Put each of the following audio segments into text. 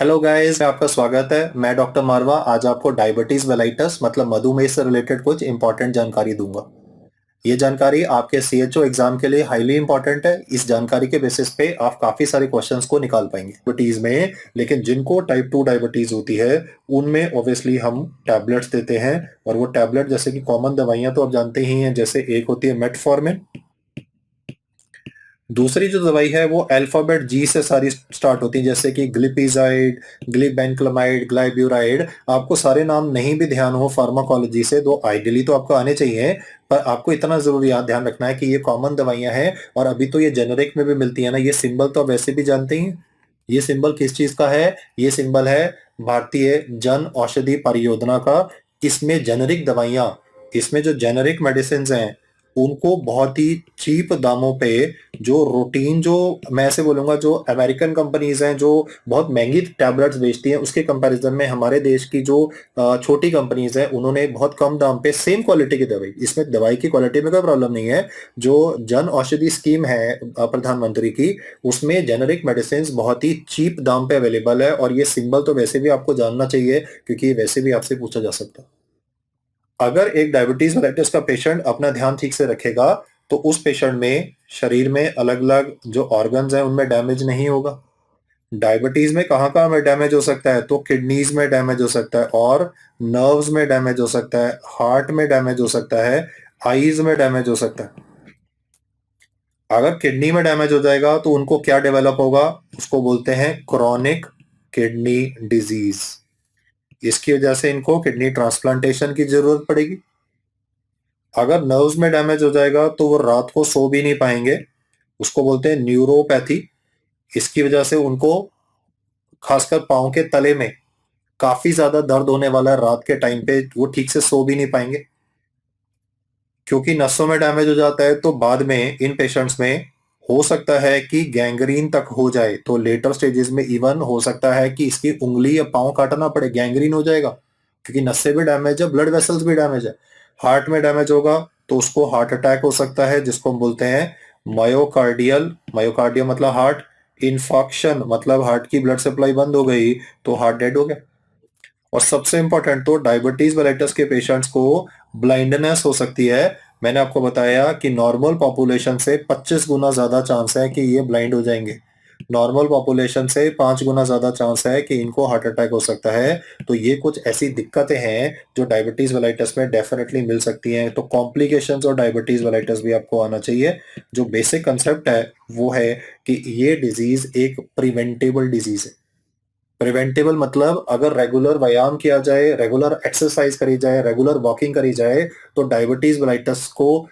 Hello guys, आपका स्वागत है। मैं डॉक्टर मारवा आज आपको डायबिटीज मेलाइटस मतलब मधुमेह से रिलेटेड कुछ इंपॉर्टेंट जानकारी दूंगा। ये जानकारी आपके सीएचओ एग्जाम के लिए हाईली इंपॉर्टेंट है। इस जानकारी के बेसिस पे आप काफी सारे क्वेश्चंस को निकाल पाएंगे डायबिटीज में। लेकिन जिनको टाइप 2 डायबिटीज होती है उनमें ऑब्वियसली हम टैबलेट्स देते हैं। और वो टैबलेट जैसे कि कॉमन दवाइयां तो आप जानते ही हैं, जैसे एक होती है मेटफॉर्मिन। दूसरी जो दवाई है वो अल्फाबेट जी से सारी स्टार्ट होती है, जैसे कि ग्लिपिजाइड, ग्लिबेनक्लमाइड, ग्लाइब्यूराइड। आपको सारे नाम नहीं भी ध्यान हो फार्माकोलॉजी से तो आइडियली तो आपको आने चाहिए, पर आपको इतना जरूर याद ध्यान रखना है कि ये कॉमन दवाइयां हैं और अभी तो ये जेनेरिक में भी मिलती है ना। ये सिंबल तो आप वैसे भी जानते ही हैं। ये सिंबल किस चीज का है? ये सिंबल है भारतीय जन औषधि परियोजना का। इसमें जेनेरिक दवाइयां, इसमें जो जेनेरिक मेडिसिन हैं उनको बहुत ही चीप दामों पे, जो रूटीन, जो मैं ऐसे बोलूंगा जो अमेरिकन कंपनीज हैं जो बहुत महंगी टैबलेट्स बेचती हैं उसके कंपैरिजन में हमारे देश की जो छोटी कंपनीज हैं उन्होंने बहुत कम दाम पे सेम क्वालिटी की दवाई, इसमें दवाई की क्वालिटी में कोई प्रॉब्लम नहीं है। जो जन औषधि स्कीम है प्रधानमंत्री की, उसमें जेनेरिक मेडिसिन बहुत ही चीप दाम पे अवेलेबल है। और ये सिंबल तो वैसे भी आपको जानना चाहिए क्योंकि ये वैसे भी आपसे पूछा जा सकता है। अगर एक डायबिटीज मेलाइटिस का पेशेंट अपना ध्यान ठीक से रखेगा तो उस पेशेंट में शरीर में अलग अलग जो ऑर्गन्स हैं उनमें डैमेज नहीं होगा। डायबिटीज में कहाँ कहाँ में डैमेज हो सकता है? तो किडनीज में डैमेज हो सकता है, और नर्व्स में डैमेज हो सकता है, हार्ट में डैमेज हो सकता है, आईज में डैमेज हो सकता है। अगर किडनी में डैमेज हो जाएगा तो उनको क्या डेवलप होगा? उसको बोलते हैं क्रॉनिक किडनी डिजीज। इसकी वजह से इनको किडनी ट्रांसप्लांटेशन की जरूरत पड़ेगी। अगर नर्व्स में डैमेज हो जाएगा तो वो रात को सो भी नहीं पाएंगे, उसको बोलते हैं न्यूरोपैथी। इसकी वजह से उनको खासकर पाँव के तले में काफी ज्यादा दर्द होने वाला है रात के टाइम पे, वो ठीक से सो भी नहीं पाएंगे। क्योंकि नसों में डैमेज हो जाता है तो बाद में इन पेशेंट्स में हो सकता है कि गैंग्रीन तक हो जाए। तो लेटर स्टेजेस में इवन हो सकता है कि इसकी उंगली या पाँव काटना पड़े, गैंग्रीन हो जाएगा। क्योंकि नसें भी डैमेज है, ब्लड वेसल्स भी डैमेज है। हार्ट में डैमेज होगा तो उसको हार्ट अटैक हो सकता है, जिसको हम बोलते हैं मायोकार्डियल, मायोकार्डियम मतलब हार्ट, इन्फॉक्शन मतलब हार्ट की ब्लड सप्लाई बंद हो गई तो हार्ट डेड हो गया। और सबसे इंपॉर्टेंट तो डायबिटीज मेलाइटस के पेशेंट्स को ब्लाइंडनेस हो सकती है। मैंने आपको बताया कि नॉर्मल पॉपुलेशन से 25 गुना ज्यादा चांस है कि ये ब्लाइंड हो जाएंगे। नॉर्मल पॉपुलेशन से 5 गुना ज्यादा चांस है कि इनको हार्ट अटैक हो सकता है। तो ये कुछ ऐसी दिक्कतें हैं जो डायबिटीज मेलाइटस में डेफिनेटली मिल सकती हैं। तो कॉम्प्लिकेशंस और डायबिटीज मेलाइटस भी आपको आना चाहिए। जो बेसिक कंसेप्ट है वो है कि ये डिजीज एक प्रिवेंटेबल डिजीज है। प्रिवेंटेबल मतलब अगर रेगुलर व्यायाम किया जाए, रेगुलर एक्सरसाइज करी जाए, रेगुलर वॉकिंग करी जाए तो डायबिटीज मेलाइटस को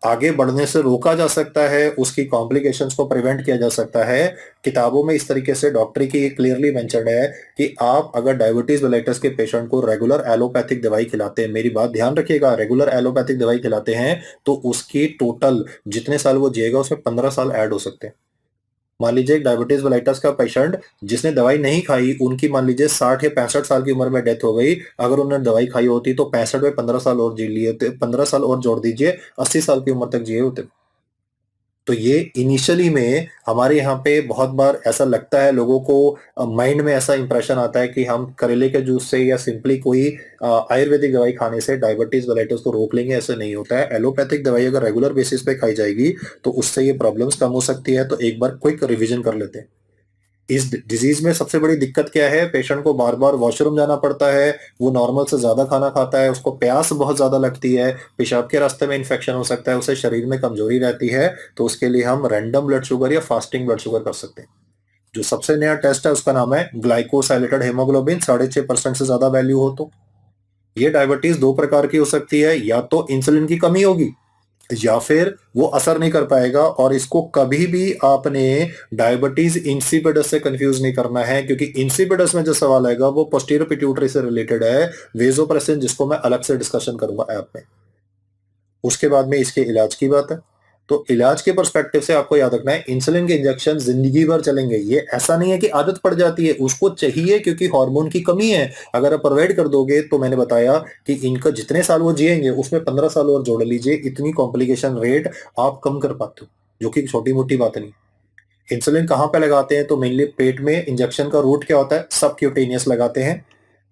आगे बढ़ने से रोका जा सकता है, उसकी कॉम्प्लिकेशंस को प्रिवेंट किया जा सकता है। किताबों में इस तरीके से डॉक्टरी की क्लियरली मेंशन्ड है कि आप अगर डायबिटीज मेलाइटस के पेशेंट को रेगुलर एलोपैथिक दवाई खिलाते हैं, मेरी बात ध्यान रखिएगा, रेगुलर एलोपैथिक दवाई खिलाते हैं तो उसकी टोटल जितने साल वो जिएगा उसमें 15 साल ऐड हो सकते हैं। मान लीजिए एक डायबिटीज मेलाइटस का पेशेंट जिसने दवाई नहीं खाई, उनकी मान लीजिए 60 या 65 साल की उम्र में डेथ हो गई। अगर उन्होंने दवाई खाई होती तो 65 में 15 साल और जी लिए होते, 15 साल और जोड़ दीजिए, 80 साल की उम्र तक जिए होते। तो ये इनिशियली में हमारे यहाँ पे बहुत बार ऐसा लगता है लोगों को, माइंड में ऐसा इंप्रेशन आता है कि हम करेले के जूस से या सिंपली कोई आयुर्वेदिक दवाई खाने से डायबिटीज मेलाइटिस को रोक लेंगे। ऐसा नहीं होता है। एलोपैथिक दवाई अगर रेगुलर बेसिस पे खाई जाएगी तो उससे ये प्रॉब्लम्स कम हो सकती है। तो एक बार क्विक रिवीजन कर लेते हैं। इस डिजीज में सबसे बड़ी दिक्कत क्या है? पेशेंट को बार बार वॉशरूम जाना पड़ता है, वो नॉर्मल से ज्यादा खाना खाता है, उसको प्यास बहुत ज्यादा लगती है, पेशाब के रास्ते में इन्फेक्शन हो सकता है, उसे शरीर में कमजोरी रहती है। तो उसके लिए हम रैंडम ब्लड शुगर या फास्टिंग ब्लड शुगर कर सकते हैं। जो सबसे नया टेस्ट है उसका नाम है ग्लाइकोसाइलेटेड हेमोग्लोबिन, 6.5% से ज्यादा वैल्यू हो तो। ये डायबिटीज दो प्रकार की हो सकती है, या तो इंसुलिन की कमी होगी या फिर वो असर नहीं कर पाएगा। और इसको कभी भी आपने डायबिटीज इंसिपिडस से कंफ्यूज नहीं करना है, क्योंकि इंसिपिडस में जो सवाल आएगा वो पोस्टीरियर पिट्यूटरी से रिलेटेड है, वेजोप्रेसिन, जिसको मैं अलग से डिस्कशन करूंगा ऐप में। उसके बाद में इसके इलाज की बात है। तो इलाज के पर्सपेक्टिव से आपको याद रखना है इंसुलिन के इंजेक्शन जिंदगी भर चलेंगे। ये ऐसा नहीं है कि आदत पड़ जाती है, उसको चाहिए क्योंकि हार्मोन की कमी है। अगर आप प्रोवाइड कर दोगे तो मैंने बताया कि इनका जितने साल वो जिएंगे उसमें 15 साल और जोड़ लीजिए, इतनी कॉम्प्लिकेशन रेट आप कम कर पाते हो, जो कि छोटी मोटी बात नहीं। इंसुलिन कहाँ पे लगाते हैं? तो मेनली पेट में। इंजेक्शन का रूट क्या होता है? सबक्यूटेनियस लगाते हैं।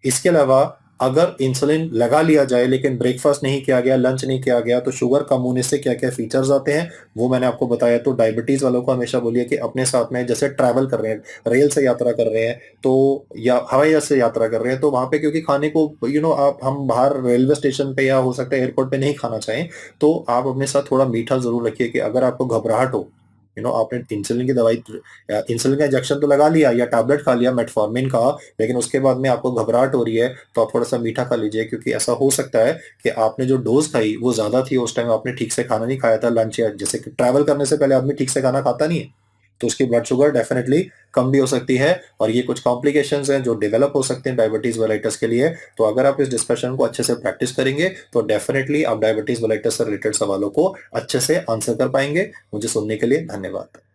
इसके अलावा अगर इंसुलिन लगा लिया जाए लेकिन ब्रेकफास्ट नहीं किया गया, लंच नहीं किया गया, तो शुगर कम होने से क्या-क्या फीचर्स आते हैं, वो मैंने आपको बताया। तो डायबिटीज़ वालों को हमेशा बोलिए कि अपने साथ में जैसे ट्रैवल कर रहे हैं, रेल से यात्रा कर रहे हैं, तो या हवाई जहाज़ से यात्रा कर रहे हैं, तो वहाँ पे क्योंकि खाने को आप हम बाहर रेलवे स्टेशन पे या हो सकता है एयरपोर्ट पे नहीं खाना चाहें, तो आप अपने साथ थोड़ा मीठा ज़रूर रखिए कि अगर आपको घबराहट हो, आपने इंसुलिन की दवाई इंसुलिन का इंजेक्शन तो लगा लिया या टैबलेट खा लिया मेटफॉर्मिन का, लेकिन उसके बाद में आपको घबराहट हो रही है, तो आप थोड़ा-सा मीठा खा लीजिए क्योंकि ऐसा हो सकता है कि आपने जो डोज़ खाई वो ज़्यादा थी, उस टाइम आपने ठीक से खाना नहीं खाया था लंच या जैसे कि ट्रैवल करने से पहले आदमी ठीक से खाना खाता नहीं है, तो उसकी ब्लड शुगर डेफिनिटली कम भी हो सकती है और ये कुछ कॉम्प्लिकेशंस हैं जो डेवलप हो सकते हैं डायबिटीज़ मेलिटस के लिए। तो अगर आप इस डिस्कशन को अच्छे से प्रैक्टिस करेंगे, तो डेफिनिटली आप डायबिटीज़ मेलिटस से रिलेटेड सवालों को अच्छे से आंसर कर पाएँगे। मुझे सुनने के लिए धन्यवाद।